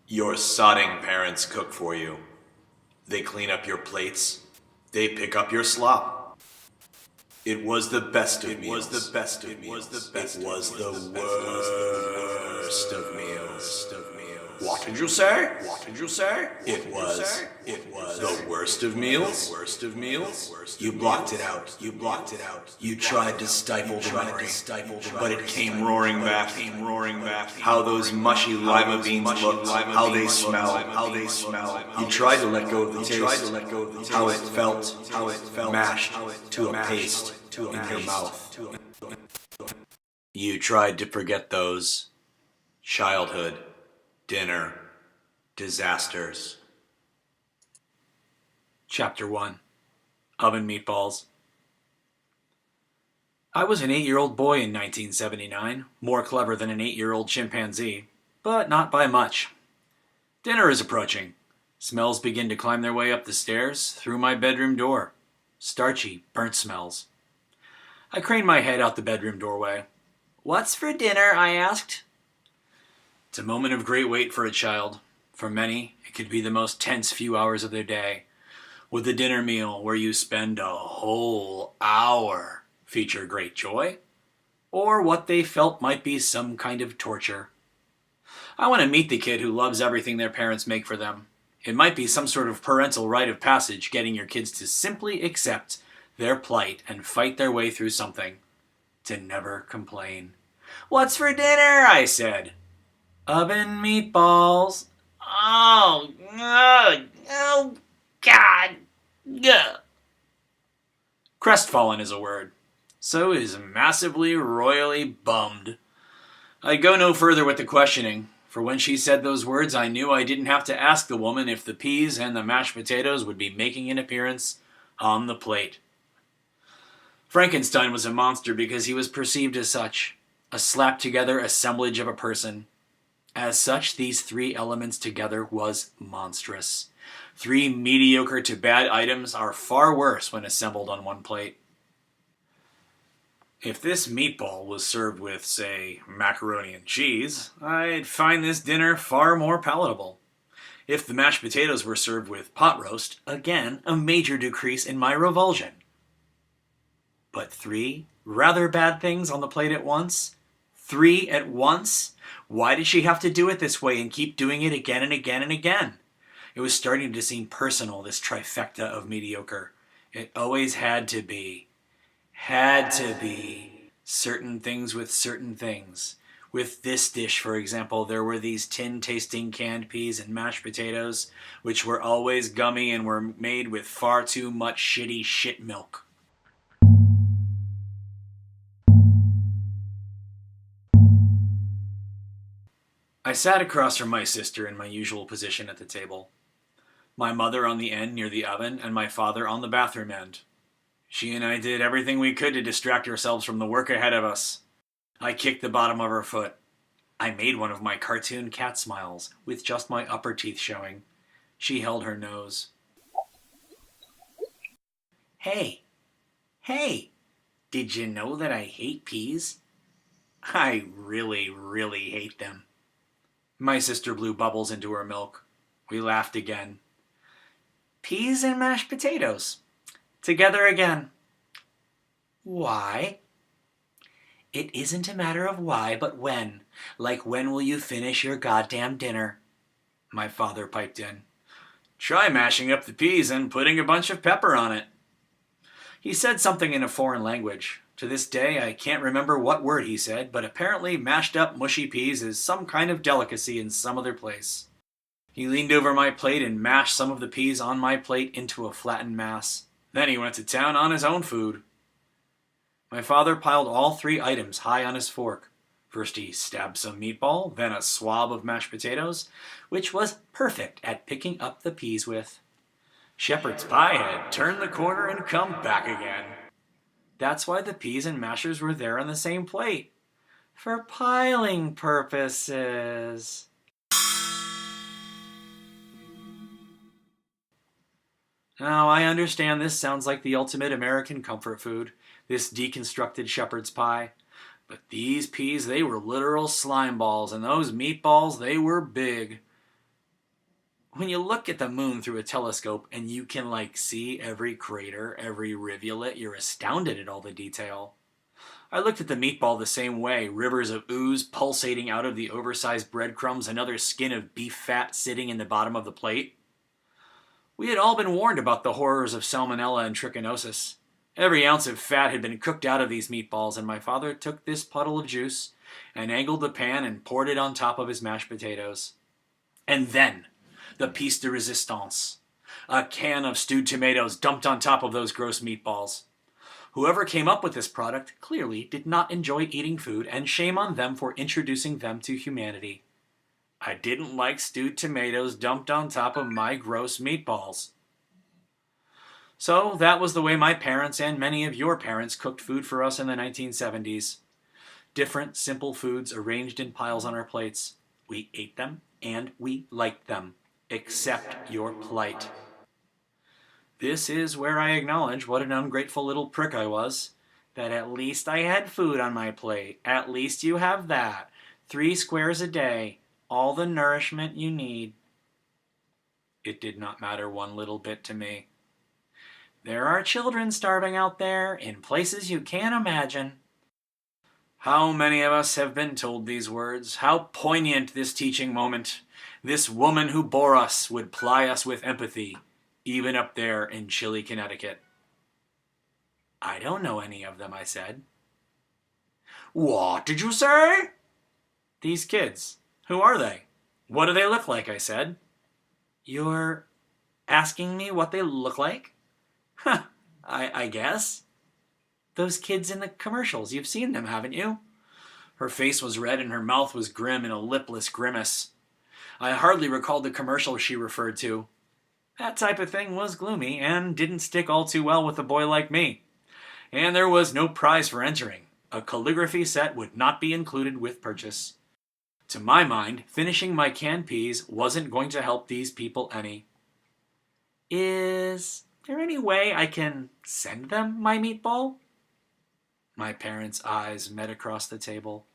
Your sodding parents cook for you. They clean up your plates. They pick up your slop. It was the best of meals. It was the best of meals. It was the worst of meals. What did you say? What did you say? It was the worst of meals. Worst of meals. You blocked it out. You blocked it out. You tried to stifle the memory, but it came roaring back. How those mushy lima beans looked. How they smell. You tried to let go of the taste. How it felt. Mashed to a paste in your mouth. You tried to forget those childhood dinner disasters. Chapter 1. Hub and Meatballs. I was an 8-year-old boy in 1979, more clever than an 8-year-old chimpanzee, but not by much. Dinner is approaching. Smells begin to climb their way up the stairs, through my bedroom door. Starchy, burnt smells. I craned my head out the bedroom doorway. "What's for dinner?" I asked. It's a moment of great weight for a child. For many, it could be the most tense few hours of their day. Would the dinner meal where you spend a whole hour feature great joy? Or what they felt might be some kind of torture? I want to meet the kid who loves everything their parents make for them. It might be some sort of parental rite of passage, getting your kids to simply accept their plight and fight their way through something. To never complain. "What's for dinner?" I said. "Hub and meatballs." Oh, God. Ugh. Crestfallen is a word. So is massively, royally bummed. I go no further with the questioning, for when she said those words, I knew I didn't have to ask the woman if the peas and the mashed potatoes would be making an appearance on the plate. Frankenstein was a monster because he was perceived as such, a slapped-together assemblage of a person. As such, these three elements together was monstrous. 3 mediocre to bad items are far worse when assembled on one plate. If this meatball was served with, say, macaroni and cheese, I'd find this dinner far more palatable. If the mashed potatoes were served with pot roast, again, a major decrease in my revulsion. But 3 rather bad things on the plate at once? 3 at once? Why did she have to do it this way and keep doing it again and again and again? It was starting to seem personal, this trifecta of mediocre. It always had to be. Had to be. Certain things with certain things. With this dish, for example, there were these tin-tasting canned peas and mashed potatoes, which were always gummy and were made with far too much shitty shit milk. I sat across from my sister in my usual position at the table. My mother on the end near the oven, and my father on the bathroom end. She and I did everything we could to distract ourselves from the work ahead of us. I kicked the bottom of her foot. I made one of my cartoon cat smiles, with just my upper teeth showing. She held her nose. Hey, did you know that I hate peas? I really, really hate them. My sister blew bubbles into her milk. We laughed again. Peas and mashed potatoes. Together again. Why? It isn't a matter of why, but when. Like, when will you finish your goddamn dinner? My father piped in. Try mashing up the peas and putting a bunch of pepper on it. He said something in a foreign language. To this day, I can't remember what word he said, but apparently mashed up mushy peas is some kind of delicacy in some other place. He leaned over my plate and mashed some of the peas on my plate into a flattened mass. Then he went to town on his own food. My father piled all 3 items high on his fork. First he stabbed some meatball, then a swab of mashed potatoes, which was perfect at picking up the peas with. Shepherd's pie had turned the corner and come back again. That's why the peas and mashers were there on the same plate. For piling purposes. Now, I understand this sounds like the ultimate American comfort food, this deconstructed shepherd's pie. But these peas, they were literal slime balls, and those meatballs, they were big. When you look at the moon through a telescope and you can see every crater, every rivulet, you're astounded at all the detail. I looked at the meatball the same way, rivers of ooze pulsating out of the oversized breadcrumbs, another skin of beef fat sitting in the bottom of the plate. We had all been warned about the horrors of salmonella and trichinosis. Every ounce of fat had been cooked out of these meatballs, and my father took this puddle of juice and angled the pan and poured it on top of his mashed potatoes. And then, the piece de resistance. A can of stewed tomatoes dumped on top of those gross meatballs. Whoever came up with this product clearly did not enjoy eating food, and shame on them for introducing them to humanity. I didn't like stewed tomatoes dumped on top of my gross meatballs. So that was the way my parents and many of your parents cooked food for us in the 1970s. Different, simple foods arranged in piles on our plates. We ate them, and we liked them. Accept your plight. This is where I acknowledge what an ungrateful little prick I was. That at least I had food on my plate. At least you have that. 3 squares a day. All the nourishment you need. It did not matter one little bit to me. There are children starving out there in places you can't imagine. How many of us have been told these words? How poignant this teaching moment. This woman who bore us would ply us with empathy, even up there in chilly Connecticut. I don't know any of them, I said. What did you say? These kids. Who are they? What do they look like? I said. You're asking me what they look like? Huh, I guess. Those kids in the commercials. You've seen them, haven't you? Her face was red and her mouth was grim in a lipless grimace. I hardly recalled the commercial she referred to. That type of thing was gloomy and didn't stick all too well with a boy like me. And there was no prize for entering. A calligraphy set would not be included with purchase. To my mind, finishing my canned peas wasn't going to help these people any. Is there any way I can send them my meatball? My parents' eyes met across the table.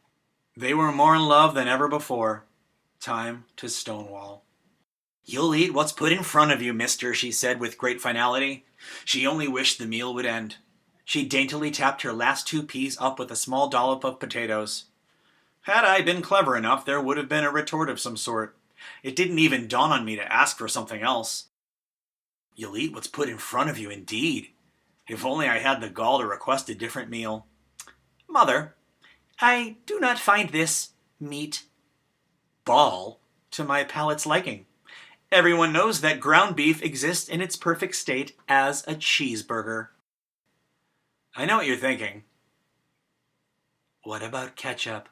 They were more in love than ever before. Time to stonewall. You'll eat what's put in front of you, mister, she said with great finality. She only wished the meal would end. She daintily tapped her last 2 peas up with a small dollop of potatoes. Had I been clever enough, there would have been a retort of some sort. It didn't even dawn on me to ask for something else. You'll eat what's put in front of you, indeed. If only I had the gall to request a different meal. Mother, I do not find this meat ball to my palate's liking. Everyone knows that ground beef exists in its perfect state as a cheeseburger. I know what you're thinking. What about ketchup?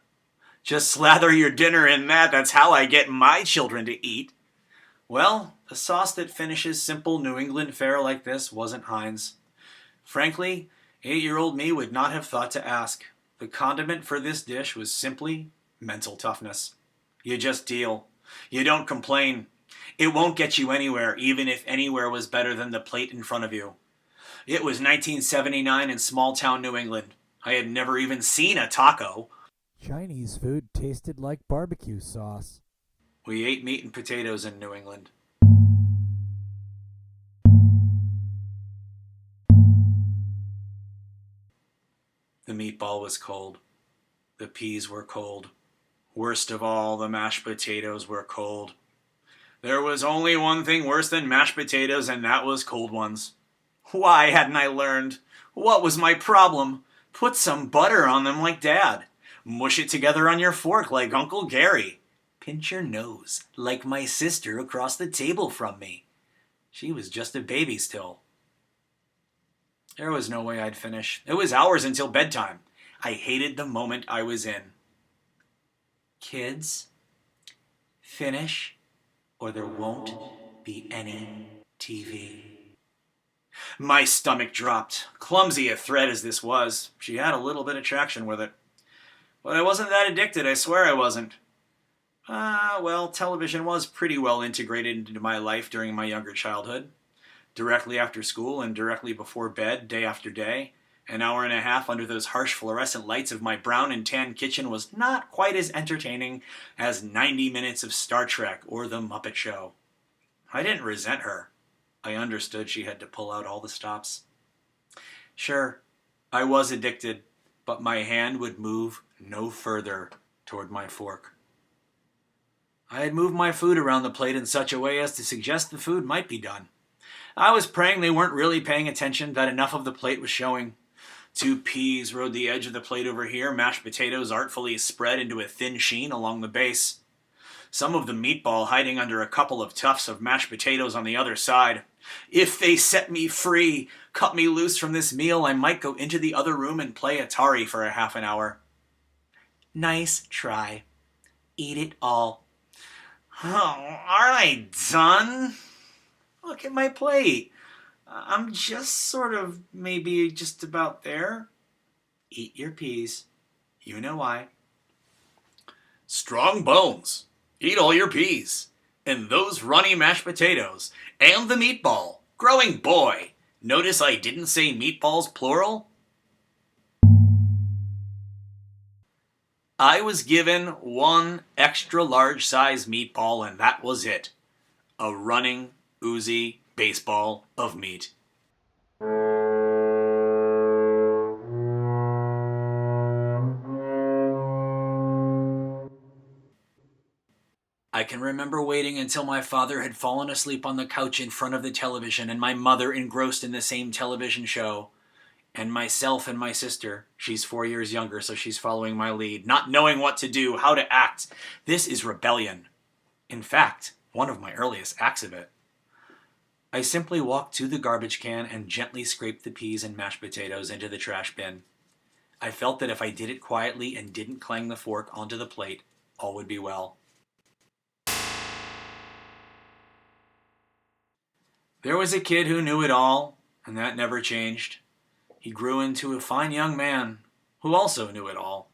Just slather your dinner in that. That's how I get my children to eat. Well, a sauce that finishes simple New England fare like this wasn't Heinz. Frankly, 8-year-old me would not have thought to ask. The condiment for this dish was simply mental toughness. You just deal. You don't complain. It won't get you anywhere, even if anywhere was better than the plate in front of you. It was 1979 in small-town New England. I had never even seen a taco. Chinese food tasted like barbecue sauce. We ate meat and potatoes in New England. The meatball was cold. The peas were cold. Worst of all, the mashed potatoes were cold. There was only one thing worse than mashed potatoes, and that was cold ones. Why hadn't I learned? What was my problem? Put some butter on them like Dad. Mush it together on your fork like Uncle Gary. Pinch your nose like my sister across the table from me. She was just a baby still. There was no way I'd finish. It was hours until bedtime. I hated the moment I was in. Kids, finish, or there won't be any TV. My stomach dropped. Clumsy a thread as this was, she had a little bit of traction with it. But I wasn't that addicted, I swear I wasn't. Well, television was pretty well integrated into my life during my younger childhood. Directly after school and directly before bed, day after day, an hour and a half under those harsh fluorescent lights of my brown and tan kitchen was not quite as entertaining as 90 minutes of Star Trek or The Muppet Show. I didn't resent her. I understood she had to pull out all the stops. Sure, I was addicted, but my hand would move no further toward my fork. I had moved my food around the plate in such a way as to suggest the food might be done. I was praying they weren't really paying attention, that enough of the plate was showing. 2 peas rode the edge of the plate over here, mashed potatoes artfully spread into a thin sheen along the base. Some of the meatball hiding under a couple of tufts of mashed potatoes on the other side. If they set me free, cut me loose from this meal, I might go into the other room and play Atari for a half an hour. Nice try. Eat it all. Oh, aren't I done? Look at my plate. I'm just sort of, maybe just about there. Eat your peas. You know why. Strong bones. Eat all your peas. And those runny mashed potatoes. And the meatball. Growing boy. Notice I didn't say meatballs plural? I was given 1 extra large size meatball and that was it. A running, oozy baseball of meat. I can remember waiting until my father had fallen asleep on the couch in front of the television and my mother engrossed in the same television show. And myself and my sister, she's 4 years younger, so she's following my lead, not knowing what to do, how to act. This is rebellion. In fact, one of my earliest acts of it. I simply walked to the garbage can and gently scraped the peas and mashed potatoes into the trash bin. I felt that if I did it quietly and didn't clang the fork onto the plate, all would be well. There was a kid who knew it all, and that never changed. He grew into a fine young man who also knew it all.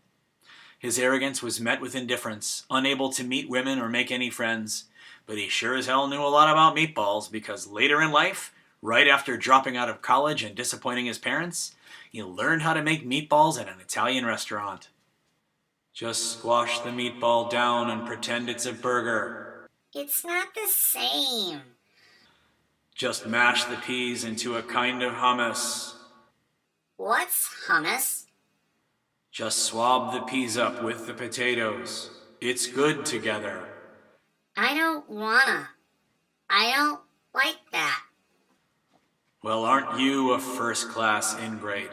His arrogance was met with indifference, unable to meet women or make any friends, but he sure as hell knew a lot about meatballs because later in life, right after dropping out of college and disappointing his parents, he learned how to make meatballs at an Italian restaurant. Just squash the meatball down and pretend it's a burger. It's not the same. Just mash the peas into a kind of hummus. What's hummus? Just swab the peas up with the potatoes. It's good together. I don't wanna. I don't like that. Well, aren't you a first-class ingrate?